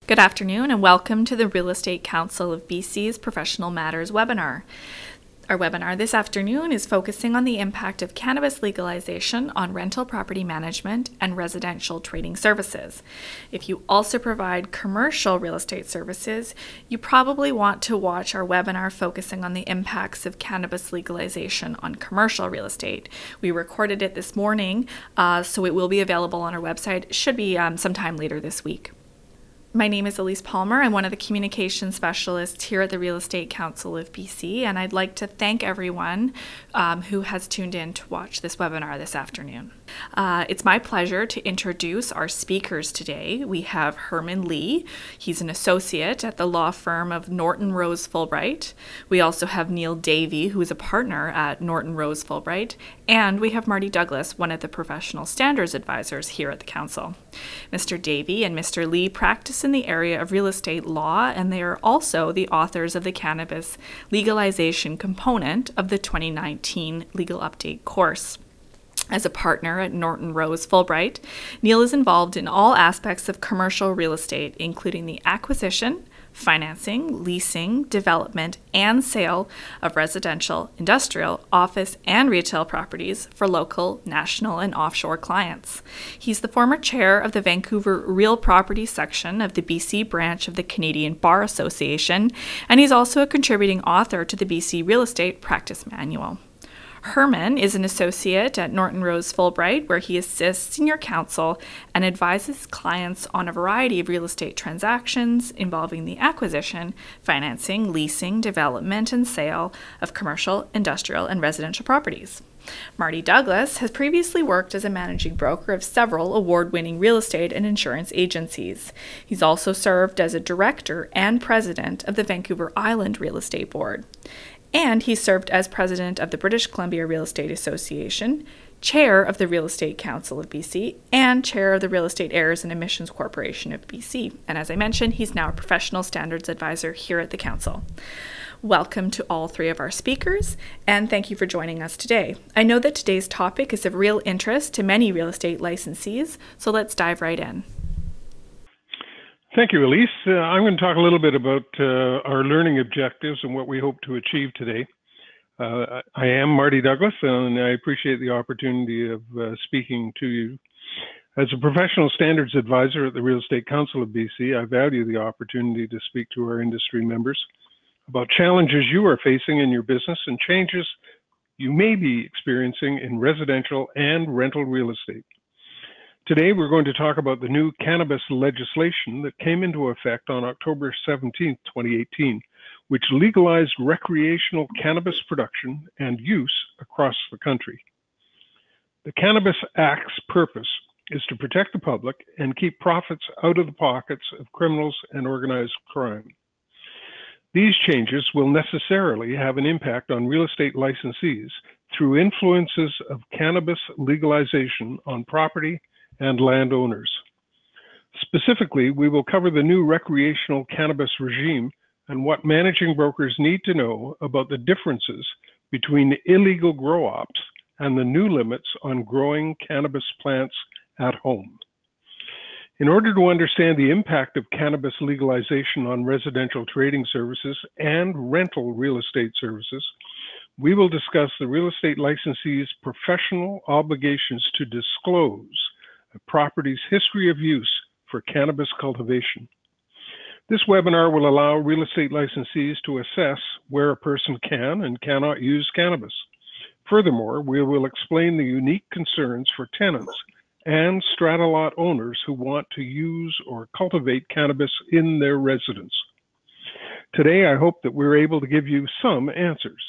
Good afternoon and welcome to the Real Estate Council of BC's Professional Matters webinar. Our webinar this afternoon is focusing on the impact of cannabis legalization on rental property management and residential trading services. If you also provide commercial real estate services, you probably want to watch our webinar focusing on the impacts of cannabis legalization on commercial real estate. We recorded it this morning, so it will be available on our website. It should be sometime later this week. My name is Elise Palmer. I'm one of the communication specialists here at the Real Estate Council of BC, and I'd like to thank everyone who has tuned in to watch this webinar this afternoon. It's my pleasure to introduce our speakers today. We have Herman Lee. He's an associate at the law firm of Norton Rose Fulbright. We also have Neil Davey, who is a partner at Norton Rose Fulbright, and we have Marty Douglas, one of the professional standards advisors here at the Council. Mr. Davey and Mr. Lee practice in the area of real estate law, and they are also the authors of the cannabis legalization component of the 2019 Legal Update course. As a partner at Norton Rose Fulbright, Neil is involved in all aspects of commercial real estate, including the acquisition, financing, leasing, development, and sale of residential, industrial, office, and retail properties for local, national, and offshore clients. He's the former chair of the Vancouver Real Property section of the BC branch of the Canadian Bar Association, and he's also a contributing author to the BC Real Estate Practice Manual. Herman is an associate at Norton Rose Fulbright, where he assists senior counsel and advises clients on a variety of real estate transactions involving the acquisition, financing, leasing, development, and sale of commercial, industrial, and residential properties. Marty Douglas has previously worked as a managing broker of several award-winning real estate and insurance agencies. He's also served as a director and president of the Vancouver Island Real Estate Board. And he served as president of the British Columbia Real Estate Association, chair of the Real Estate Council of BC, and chair of the Real Estate Errors and Omissions Corporation of BC. And as I mentioned, he's now a professional standards advisor here at the Council. Welcome to all three of our speakers, and thank you for joining us today. I know that today's topic is of real interest to many real estate licensees, so let's dive right in. Thank you, Elise. I'm going to talk a little bit about our learning objectives and what we hope to achieve today. I am Marty Douglas, and I appreciate the opportunity of speaking to you. As a professional standards advisor at the Real Estate Council of BC, I value the opportunity to speak to our industry members about challenges you are facing in your business and changes you may be experiencing in residential and rental real estate. Today, we're going to talk about the new cannabis legislation that came into effect on October 17, 2018, which legalized recreational cannabis production and use across the country. The Cannabis Act's purpose is to protect the public and keep profits out of the pockets of criminals and organized crime. These changes will necessarily have an impact on real estate licensees through influences of cannabis legalization on property and landowners. Specifically, we will cover the new recreational cannabis regime and what managing brokers need to know about the differences between illegal grow-ops and the new limits on growing cannabis plants at home. In order to understand the impact of cannabis legalization on residential trading services and rental real estate services, we will discuss the real estate licensee's professional obligations to disclose a property's history of use for cannabis cultivation. This webinar will allow real estate licensees to assess where a person can and cannot use cannabis. Furthermore, we will explain the unique concerns for tenants and strata lot owners who want to use or cultivate cannabis in their residence. Today, I hope that we're able to give you some answers.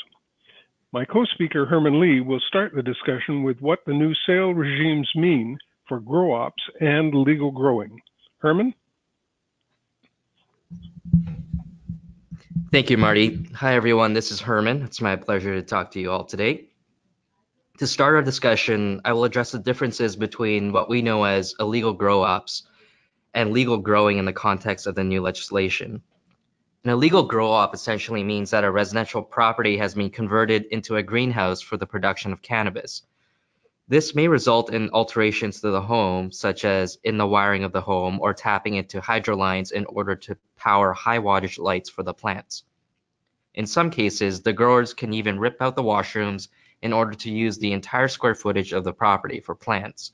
My co-speaker, Herman Lee, will start the discussion with what the new sale regimes mean for grow-ops and legal growing. Herman? Thank you, Marty. Hi, everyone. This is Herman. It's my pleasure to talk to you all today. To start our discussion, I will address the differences between what we know as illegal grow-ops and legal growing in the context of the new legislation. An illegal grow-op essentially means that a residential property has been converted into a greenhouse for the production of cannabis. This may result in alterations to the home, such as in the wiring of the home or tapping into hydro lines in order to power high wattage lights for the plants. In some cases, the growers can even rip out the washrooms in order to use the entire square footage of the property for plants.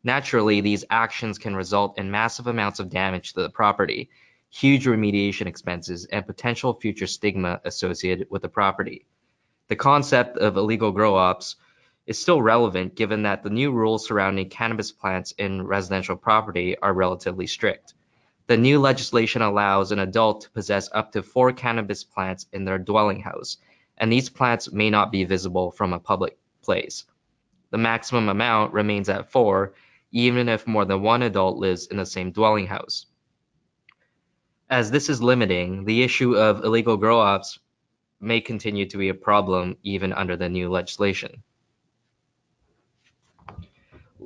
Naturally, these actions can result in massive amounts of damage to the property, huge remediation expenses, and potential future stigma associated with the property. The concept of illegal grow-ops is still relevant given that the new rules surrounding cannabis plants in residential property are relatively strict. The new legislation allows an adult to possess up to 4 cannabis plants in their dwelling house, and these plants may not be visible from a public place. The maximum amount remains at 4, even if more than one adult lives in the same dwelling house. As this is limiting, the issue of illegal grow-ops may continue to be a problem even under the new legislation.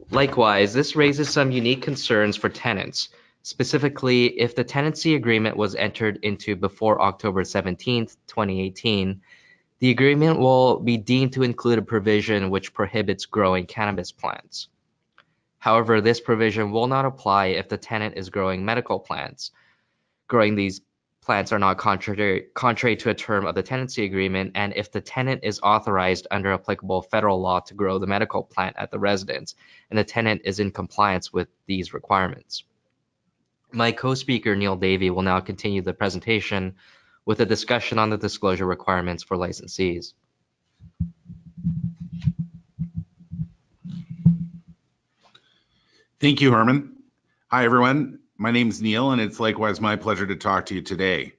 Likewise, this raises some unique concerns for tenants. Specifically, if the tenancy agreement was entered into before October 17, 2018, the agreement will be deemed to include a provision which prohibits growing cannabis plants. However, this provision will not apply if the tenant is growing medical plants. Growing these plants are not contrary to a term of the tenancy agreement, and if the tenant is authorized under applicable federal law to grow the medical plant at the residence, and the tenant is in compliance with these requirements. My co-speaker, Neil Davey, will now continue the presentation with a discussion on the disclosure requirements for licensees. Thank you, Herman. Hi, everyone. My name is Neil, and it's likewise my pleasure to talk to you today.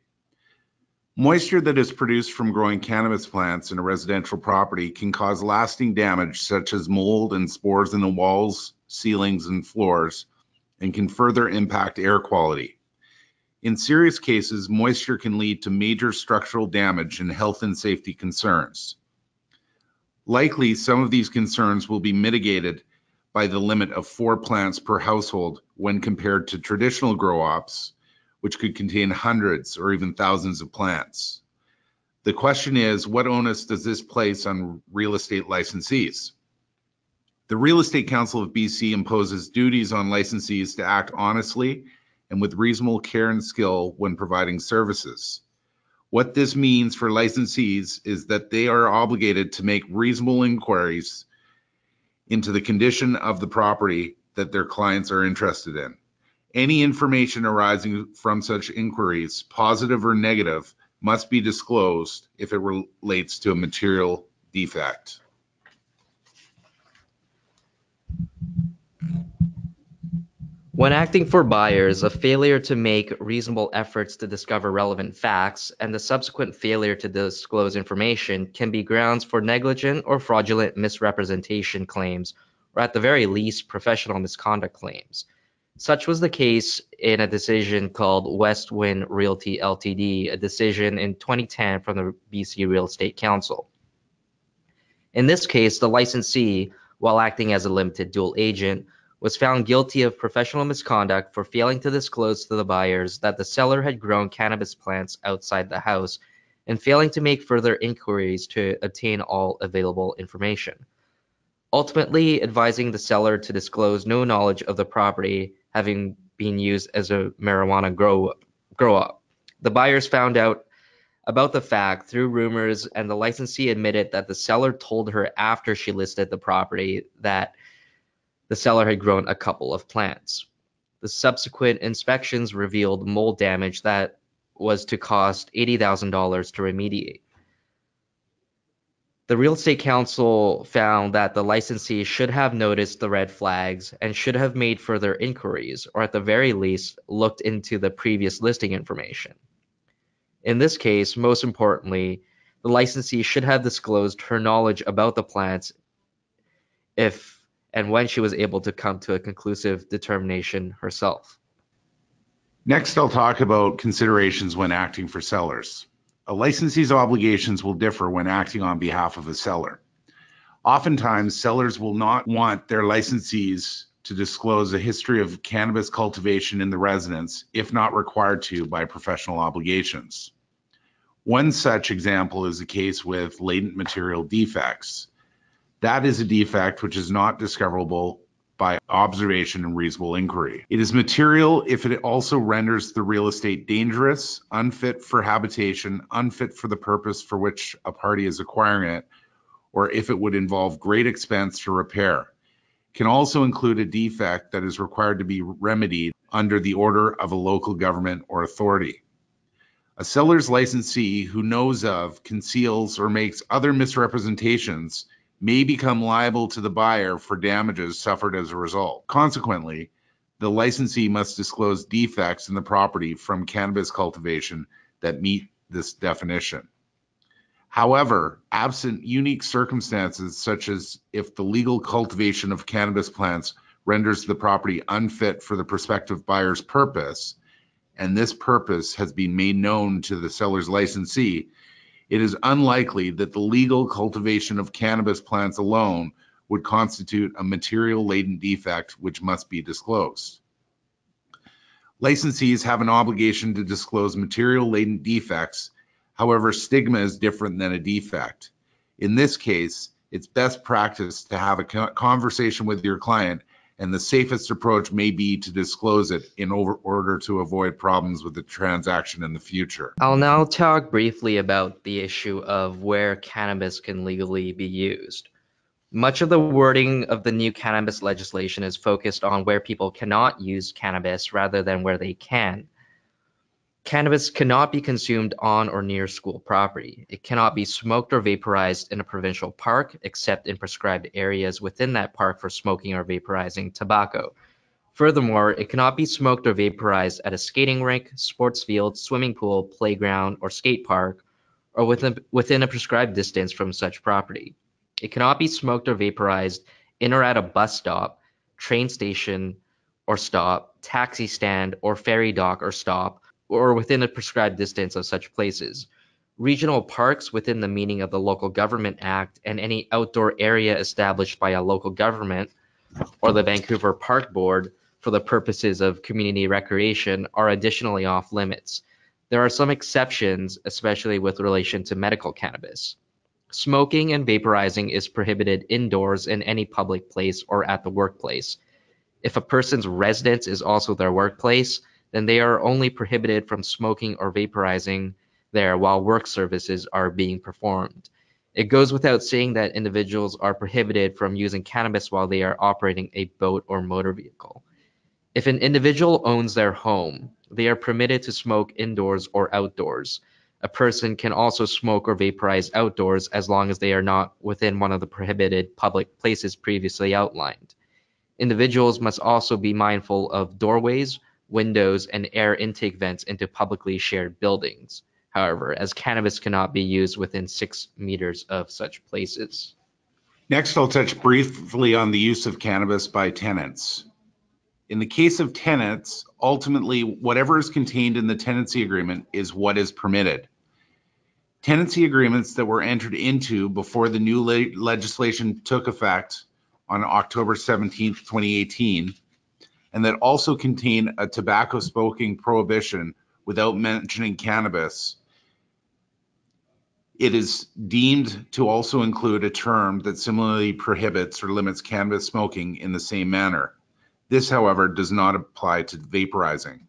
Moisture that is produced from growing cannabis plants in a residential property can cause lasting damage, such as mold and spores in the walls, ceilings, and floors, and can further impact air quality. In serious cases, moisture can lead to major structural damage and health and safety concerns. Likely, some of these concerns will be mitigated by the limit of 4 plants per household when compared to traditional grow-ops, which could contain hundreds or even thousands of plants. The question is, what onus does this place on real estate licensees? The Real Estate Council of BC imposes duties on licensees to act honestly and with reasonable care and skill when providing services. What this means for licensees is that they are obligated to make reasonable inquiries into the condition of the property that their clients are interested in. Any information arising from such inquiries, positive or negative, must be disclosed if it relates to a material defect. When acting for buyers, a failure to make reasonable efforts to discover relevant facts and the subsequent failure to disclose information can be grounds for negligent or fraudulent misrepresentation claims, or at the very least, professional misconduct claims. Such was the case in a decision called Westwind Realty Ltd., a decision in 2010 from the BC Real Estate Council. In this case, the licensee, while acting as a limited dual agent, was found guilty of professional misconduct for failing to disclose to the buyers that the seller had grown cannabis plants outside the house and failing to make further inquiries to obtain all available information. Ultimately, advising the seller to disclose no knowledge of the property having been used as a marijuana grow-up. The buyers found out about the fact through rumors, and the licensee admitted that the seller told her after she listed the property that the seller had grown a couple of plants. The subsequent inspections revealed mold damage that was to cost $80,000 to remediate. The Real Estate Council found that the licensee should have noticed the red flags and should have made further inquiries, or at the very least, looked into the previous listing information. In this case, most importantly, the licensee should have disclosed her knowledge about the plants if and when she was able to come to a conclusive determination herself. Next, I'll talk about considerations when acting for sellers. A licensee's obligations will differ when acting on behalf of a seller. Oftentimes, sellers will not want their licensees to disclose a history of cannabis cultivation in the residence, if not required to by professional obligations. One such example is the case with latent material defects. That is a defect which is not discoverable by observation and reasonable inquiry. It is material if it also renders the real estate dangerous, unfit for habitation, unfit for the purpose for which a party is acquiring it, or if it would involve great expense to repair. It can also include a defect that is required to be remedied under the order of a local government or authority. A seller's licensee who knows of, conceals, or makes other misrepresentations may become liable to the buyer for damages suffered as a result. Consequently, the licensee must disclose defects in the property from cannabis cultivation that meet this definition. However, absent unique circumstances, such as if the legal cultivation of cannabis plants renders the property unfit for the prospective buyer's purpose, and this purpose has been made known to the seller's licensee, it is unlikely that the legal cultivation of cannabis plants alone would constitute a material latent defect which must be disclosed. Licensees have an obligation to disclose material latent defects. However, stigma is different than a defect. In this case, it's best practice to have a conversation with your client, and the safest approach may be to disclose it in order to avoid problems with the transaction in the future. I'll now talk briefly about the issue of where cannabis can legally be used. Much of the wording of the new cannabis legislation is focused on where people cannot use cannabis rather than where they can. Cannabis cannot be consumed on or near school property. It cannot be smoked or vaporized in a provincial park, except in prescribed areas within that park for smoking or vaporizing tobacco. Furthermore, it cannot be smoked or vaporized at a skating rink, sports field, swimming pool, playground, or skate park, or within a prescribed distance from such property. It cannot be smoked or vaporized in or at a bus stop, train station or stop, taxi stand or ferry dock or stop, or within a prescribed distance of such places. Regional parks within the meaning of the Local Government Act and any outdoor area established by a local government or the Vancouver Park Board for the purposes of community recreation are additionally off limits. There are some exceptions, especially with relation to medical cannabis. Smoking and vaporizing is prohibited indoors in any public place or at the workplace. If a person's residence is also their workplace, then they are only prohibited from smoking or vaporizing there while work services are being performed. It goes without saying that individuals are prohibited from using cannabis while they are operating a boat or motor vehicle. If an individual owns their home, they are permitted to smoke indoors or outdoors. A person can also smoke or vaporize outdoors as long as they are not within one of the prohibited public places previously outlined. Individuals must also be mindful of doorways, windows, and air intake vents into publicly shared buildings. However, as cannabis cannot be used within 6 meters of such places. Next, I'll touch briefly on the use of cannabis by tenants. In the case of tenants, ultimately, whatever is contained in the tenancy agreement is what is permitted. Tenancy agreements that were entered into before the new legislation took effect on October 17th, 2018, and that also contain a tobacco smoking prohibition without mentioning cannabis, it is deemed to also include a term that similarly prohibits or limits cannabis smoking in the same manner. This, however, does not apply to vaporizing.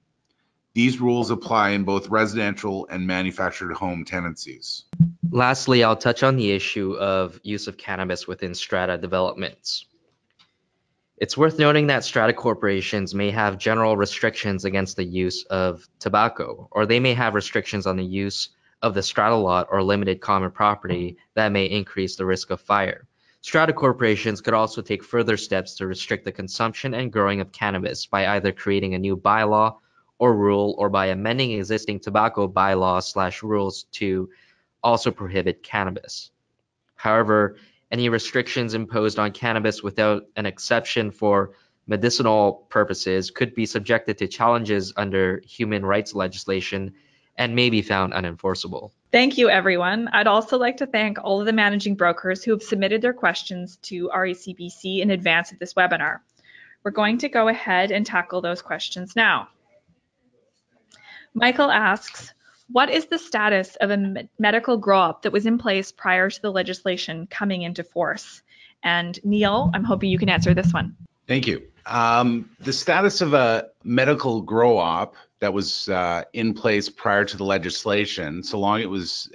These rules apply in both residential and manufactured home tenancies. Lastly, I'll touch on the issue of use of cannabis within strata developments. It's worth noting that strata corporations may have general restrictions against the use of tobacco, or they may have restrictions on the use of the strata lot or limited common property that may increase the risk of fire. Strata corporations could also take further steps to restrict the consumption and growing of cannabis by either creating a new bylaw or rule or by amending existing tobacco bylaws/rules to also prohibit cannabis. However, any restrictions imposed on cannabis without an exception for medicinal purposes could be subjected to challenges under human rights legislation and may be found unenforceable. Thank you, everyone. I'd also like to thank all of the managing brokers who have submitted their questions to RECBC in advance of this webinar. We're going to go ahead and tackle those questions now. Michael asks, what is the status of a medical grow-up that was in place prior to the legislation coming into force? And Neil, I'm hoping you can answer this one. Thank you. The status of a medical grow op that was in place prior to the legislation, so long it was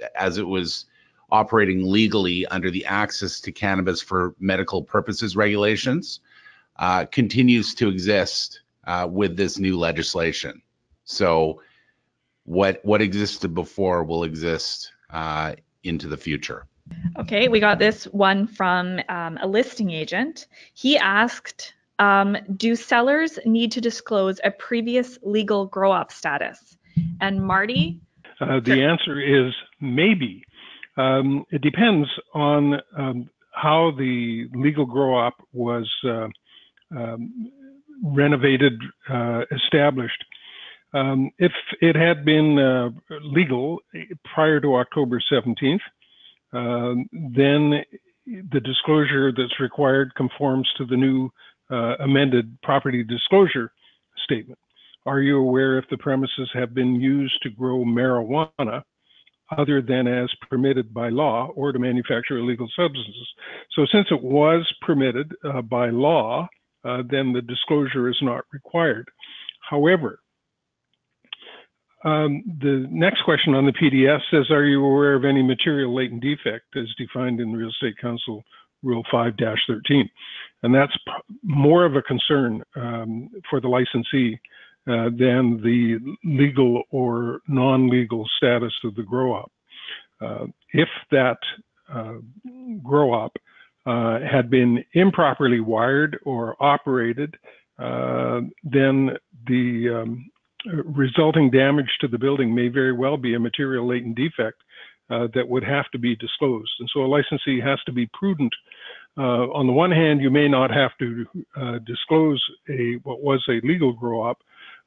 operating legally under the Access to Cannabis for Medical Purposes regulations, continues to exist with this new legislation. So what existed before will exist into the future. Okay, we got this one from a listing agent. He asked, do sellers need to disclose a previous legal grow-op status? And Marty? The answer is maybe. It depends on how the legal grow-op was renovated, established. If it had been legal prior to October 17th, then the disclosure that's required conforms to the new amended property disclosure statement. Are you aware if the premises have been used to grow marijuana other than as permitted by law or to manufacture illegal substances? So since it was permitted by law, then the disclosure is not required. However, the next question on the PDF says, are you aware of any material latent defect as defined in Real Estate Council Rule 5-13? And that's more of a concern for the licensee than the legal or non-legal status of the grow-op. If that grow-op had been improperly wired or operated, then the resulting damage to the building may very well be a material latent defect that would have to be disclosed. And so a licensee has to be prudent. On the one hand, you may not have to disclose what was a legal grow-op.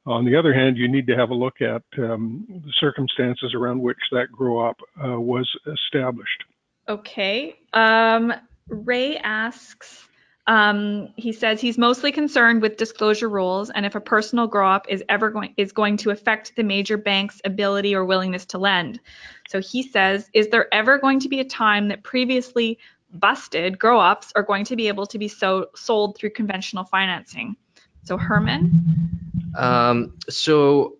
On the other hand, you need to have a look at the circumstances around which that grow-op was established. Okay. Ray asks, he says he's mostly concerned with disclosure rules and if a personal grow-op is going to affect the major bank's ability or willingness to lend. So he says, is there ever going to be a time that previously busted grow-ops are going to be able to be sold through conventional financing? So Herman? So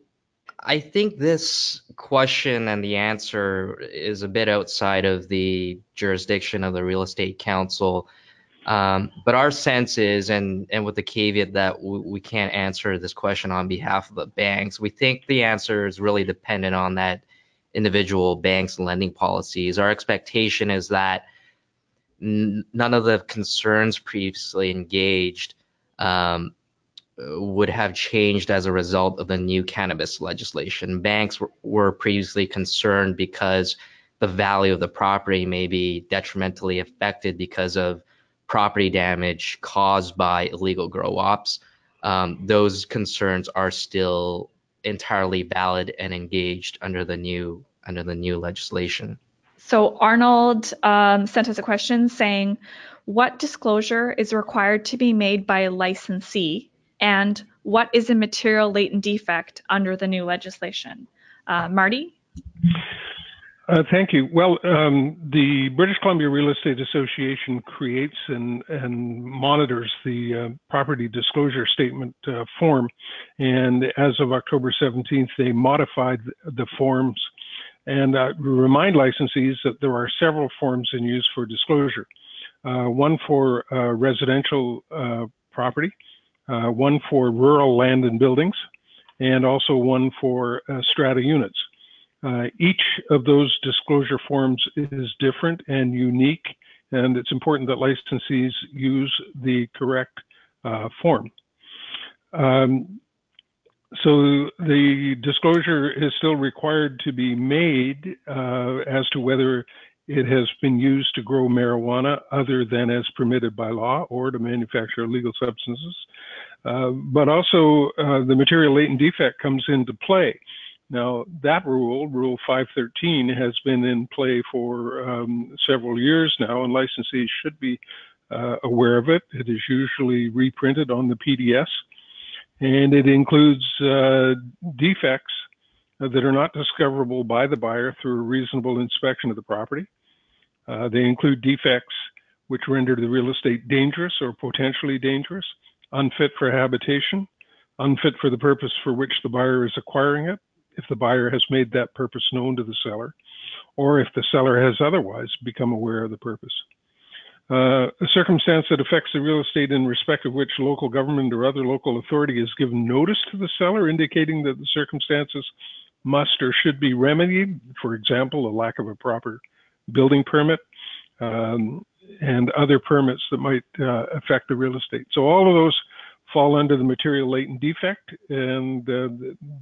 I think this question and the answer is a bit outside of the jurisdiction of the Real Estate Council. But our sense is, and with the caveat that we can't answer this question on behalf of the banks, we think the answer is really dependent on that individual bank's lending policies. Our expectation is that none of the concerns previously engaged would have changed as a result of the new cannabis legislation. Banks were previously concerned because the value of the property may be detrimentally affected because of property damage caused by illegal grow-ops. Those concerns are still entirely valid and engaged under the new legislation. So Arnold sent us a question saying, what disclosure is required to be made by a licensee, and what is a material latent defect under the new legislation? Marty? Thank you. Well, the British Columbia Real Estate Association creates and monitors the property disclosure statement form. And as of October 17th, they modified the forms and remind licensees that there are several forms in use for disclosure. One for residential property, one for rural land and buildings, and also one for strata units. Each of those disclosure forms is different and unique, and it's important that licensees use the correct form. So the disclosure is still required to be made as to whether it has been used to grow marijuana other than as permitted by law or to manufacture illegal substances. But also the material latent defect comes into play. Now, that rule, Rule 513, has been in play for several years now, and licensees should be aware of it. It is usually reprinted on the PDS, and it includes defects that are not discoverable by the buyer through a reasonable inspection of the property. They include defects which render the real estate dangerous or potentially dangerous, unfit for habitation, unfit for the purpose for which the buyer is acquiring it, if the buyer has made that purpose known to the seller, or if the seller has otherwise become aware of the purpose. A circumstance that affects the real estate in respect of which local government or other local authority has given notice to the seller, indicating that the circumstances must or should be remedied, for example, a lack of a proper building permit, and other permits that might affect the real estate. So all of those fall under the material latent defect, and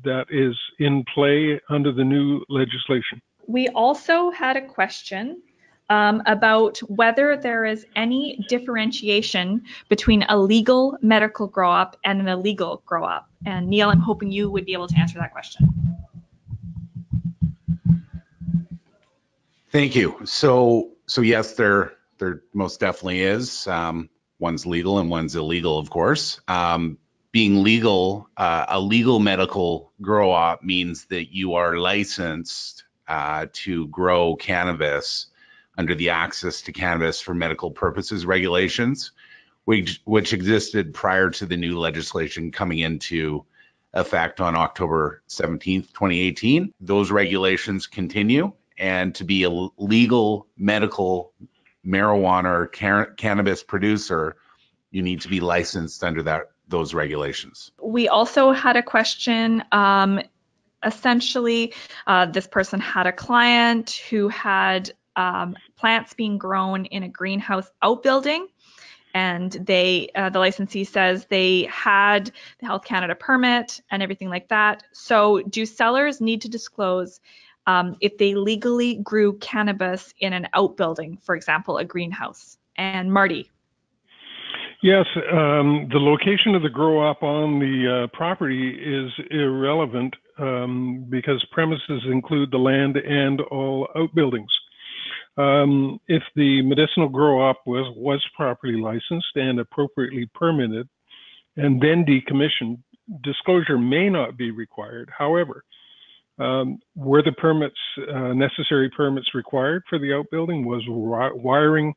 that is in play under the new legislation. We also had a question about whether there is any differentiation between a legal medical grow-up and an illegal grow-up. And Neil, I'm hoping you would be able to answer that question. Thank you. So yes, there most definitely is. One's legal and one's illegal, of course. Being legal, a legal medical grow-op means that you are licensed to grow cannabis under the Access to Cannabis for Medical Purposes regulations, which existed prior to the new legislation coming into effect on October 17th, 2018. Those regulations continue, and to be a legal medical marijuana or cannabis producer, you need to be licensed under those regulations. We also had a question. Essentially, this person had a client who had plants being grown in a greenhouse outbuilding, and the licensee says they had the Health Canada permit and everything like that. So do sellers need to disclose if they legally grew cannabis in an outbuilding, for example, a greenhouse? And Marty. Yes, the location of the grow-op on the property is irrelevant because premises include the land and all outbuildings. If the medicinal grow-op was properly licensed and appropriately permitted and then decommissioned, disclosure may not be required. However, were the necessary permits required for the outbuilding? Was wiring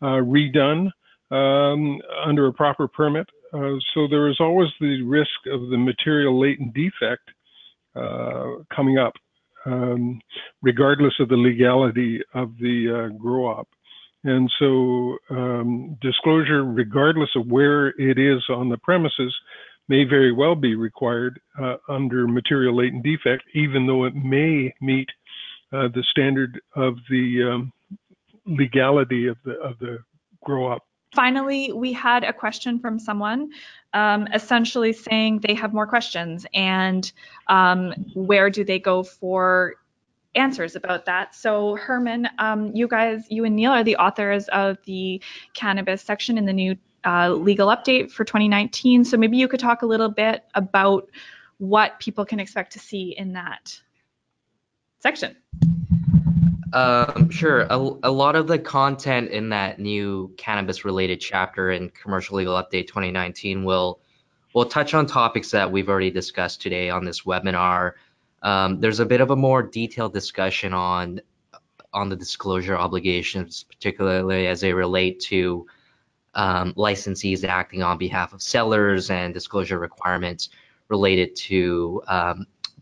redone under a proper permit? So there is always the risk of the material latent defect coming up, regardless of the legality of the grow-op. And so disclosure, regardless of where it is on the premises, may very well be required under material latent defect, even though it may meet the standard of the legality of the grow-op. Finally, we had a question from someone essentially saying they have more questions, and where do they go for answers about that? So Herman, you and Neil are the authors of the cannabis section in the new legal update for 2019. So maybe you could talk a little bit about what people can expect to see in that section. Sure. A lot of the content in that new cannabis-related chapter in Commercial Legal Update 2019 will touch on topics that we've already discussed today on this webinar. There's a bit of a more detailed discussion on the disclosure obligations, particularly as they relate to licensees acting on behalf of sellers and disclosure requirements related to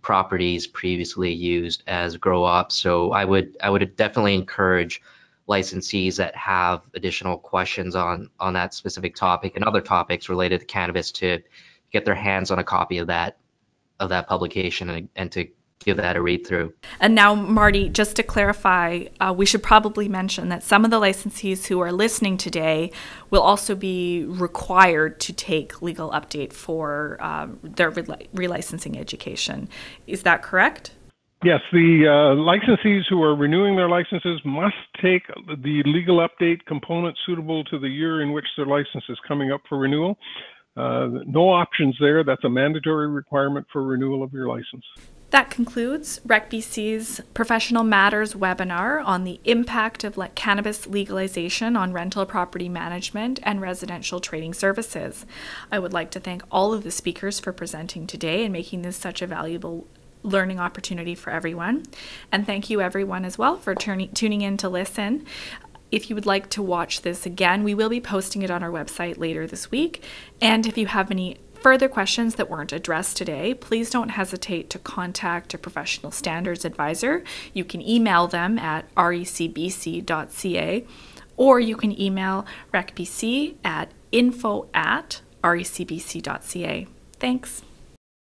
properties previously used as grow-ops. So I would definitely encourage licensees that have additional questions on that specific topic and other topics related to cannabis to get their hands on a copy of that publication and to give that a read through. And now, Marty, just to clarify, we should probably mention that some of the licensees who are listening today will also be required to take legal update for their relicensing education. Is that correct? Yes, the licensees who are renewing their licenses must take the legal update component suitable to the year in which their license is coming up for renewal. No options there. That's a mandatory requirement for renewal of your license. That concludes RecBC's Professional Matters webinar on the impact of cannabis legalization on rental property management and residential trading services. I would like to thank all of the speakers for presenting today and making this such a valuable learning opportunity for everyone. And thank you everyone as well for tuning in to listen. If you would like to watch this again, we will be posting it on our website later this week. And if you have any further questions that weren't addressed today, please don't hesitate to contact a professional standards advisor. You can email them at recbc.ca, or you can email recbc at info@recbc.ca. Thanks.